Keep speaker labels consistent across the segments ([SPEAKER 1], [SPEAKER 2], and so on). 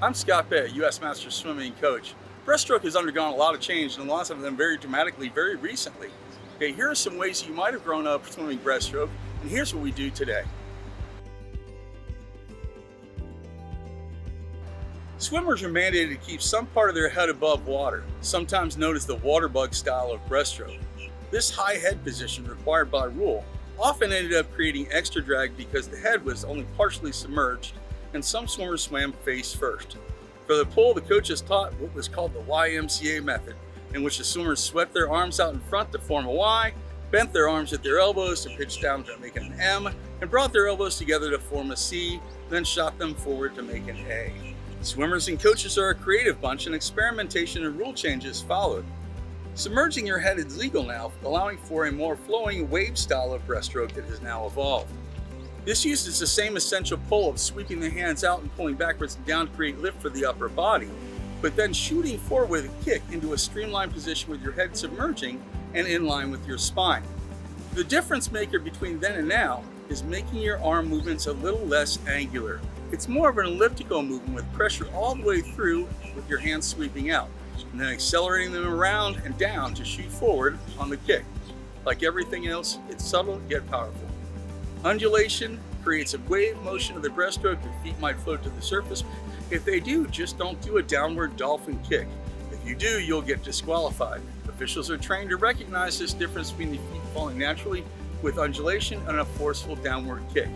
[SPEAKER 1] I'm Scott Bay, USMS Swimming Coach. Breaststroke has undergone a lot of change, and lots of them very dramatically, very recently. Okay, here are some ways you might have grown up swimming breaststroke, and here's what we do today. Swimmers are mandated to keep some part of their head above water, sometimes known as the water bug style of breaststroke. This high head position required by rule often ended up creating extra drag because the head was only partially submerged, and some swimmers swam face first. For the pull, the coaches taught what was called the YMCA method, in which the swimmers swept their arms out in front to form a Y, bent their arms at their elbows to pitch down to make an M, and brought their elbows together to form a C, then shot them forward to make an A. Swimmers and coaches are a creative bunch, and experimentation and rule changes followed. Submerging your head is legal now, allowing for a more flowing wave style of breaststroke that has now evolved. This uses the same essential pull of sweeping the hands out and pulling backwards and down to create lift for the upper body, but then shooting forward with a kick into a streamlined position with your head submerging and in line with your spine. The difference maker between then and now is making your arm movements a little less angular. It's more of an elliptical movement with pressure all the way through with your hands sweeping out, and then accelerating them around and down to shoot forward on the kick. Like everything else, it's subtle yet powerful. Undulation creates a wave motion of the breaststroke. Your feet might float to the surface. If they do, just don't do a downward dolphin kick. If you do, you'll get disqualified. Officials are trained to recognize this difference between the feet falling naturally with undulation and a forceful downward kick.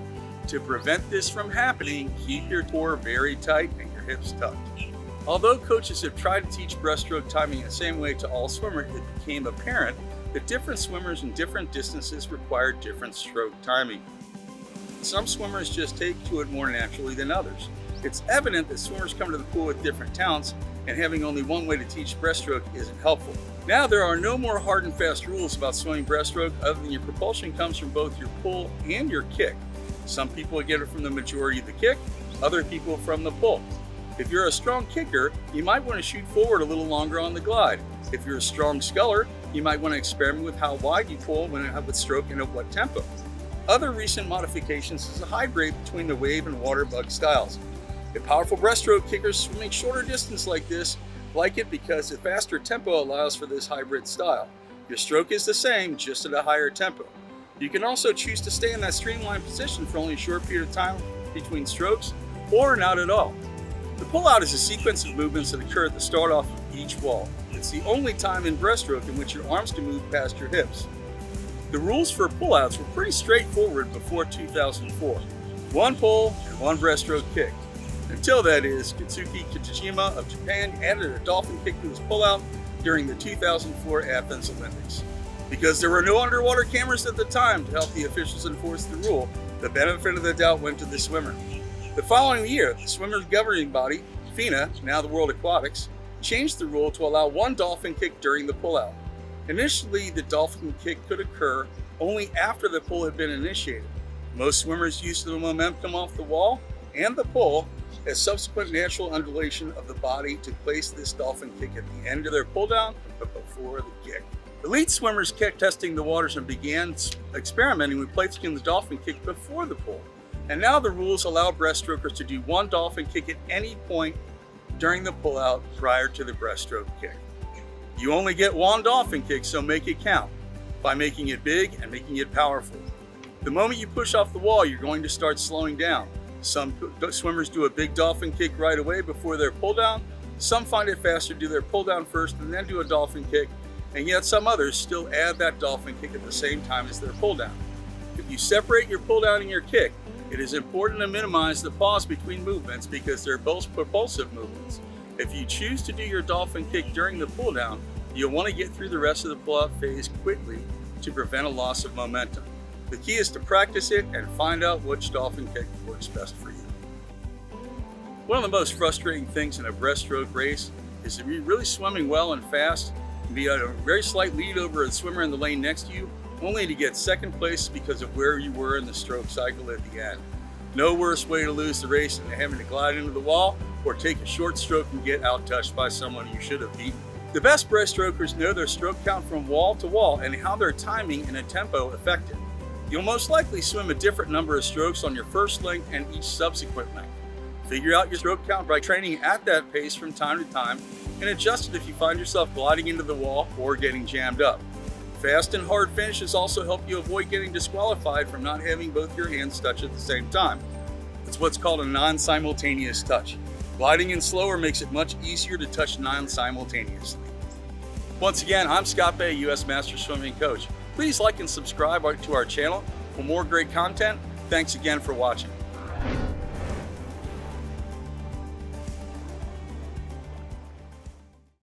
[SPEAKER 1] To prevent this from happening, keep your core very tight and your hips tucked. Although coaches have tried to teach breaststroke timing the same way to all swimmers, it became apparent that different swimmers in different distances require different stroke timing. Some swimmers just take to it more naturally than others. It's evident that swimmers come to the pool with different talents, and having only one way to teach breaststroke isn't helpful. Now there are no more hard and fast rules about swimming breaststroke other than your propulsion comes from both your pull and your kick. Some people get it from the majority of the kick, other people from the pull. If you're a strong kicker, you might want to shoot forward a little longer on the glide. If you're a strong sculler, you might want to experiment with how wide you pull with stroke and at what tempo. Other recent modifications is a hybrid between the wave and water bug styles. The powerful breaststroke kickers swimming shorter distance like this like it because the faster tempo allows for this hybrid style. Your stroke is the same, just at a higher tempo. You can also choose to stay in that streamlined position for only a short period of time between strokes, or not at all. The pullout is a sequence of movements that occur at the start off of each wall. It's the only time in breaststroke in which your arms can move past your hips. The rules for pullouts were pretty straightforward before 2004. One pull and one breaststroke kick. Until that is, Katsuki Kitajima of Japan added a dolphin kick to his pullout during the 2004 Athens Olympics. Because there were no underwater cameras at the time to help the officials enforce the rule, the benefit of the doubt went to the swimmer. The following year, the swimmer's governing body, FINA, now the World Aquatics, changed the rule to allow one dolphin kick during the pullout. Initially, the dolphin kick could occur only after the pull had been initiated. Most swimmers used the momentum off the wall and the pull as subsequent natural undulation of the body to place this dolphin kick at the end of their pull down, but before the kick. Elite swimmers kept testing the waters and began experimenting with placing the dolphin kick before the pull. And now the rules allow breaststrokers to do one dolphin kick at any point during the pullout prior to the breaststroke kick. You only get one dolphin kick, so make it count by making it big and making it powerful. The moment you push off the wall, you're going to start slowing down. Some swimmers do a big dolphin kick right away before their pull down. Some find it faster to do their pull down first and then do a dolphin kick. And yet some others still add that dolphin kick at the same time as their pull down. If you separate your pull down and your kick, it is important to minimize the pause between movements because they're both propulsive movements. If you choose to do your dolphin kick during the pull down, you'll want to get through the rest of the pull-out phase quickly to prevent a loss of momentum. The key is to practice it and find out which dolphin kick works best for you. One of the most frustrating things in a breaststroke race is to be really swimming well and fast and be at a very slight lead over a swimmer in the lane next to you, only to get second place because of where you were in the stroke cycle at the end. No worse way to lose the race than having to glide into the wall or take a short stroke and get out-touched by someone you should have beaten. The best breaststrokers know their stroke count from wall to wall and how their timing and a tempo affect it. You'll most likely swim a different number of strokes on your first length and each subsequent length. Figure out your stroke count by training at that pace from time to time and adjust it if you find yourself gliding into the wall or getting jammed up. Fast and hard finishes also help you avoid getting disqualified from not having both your hands touch at the same time. It's what's called a non-simultaneous touch. Gliding in slower makes it much easier to touch non-simultaneously. Once again, I'm Scott Bay, U.S. Master Swimming Coach. Please like and subscribe to our channel for more great content. Thanks again for watching.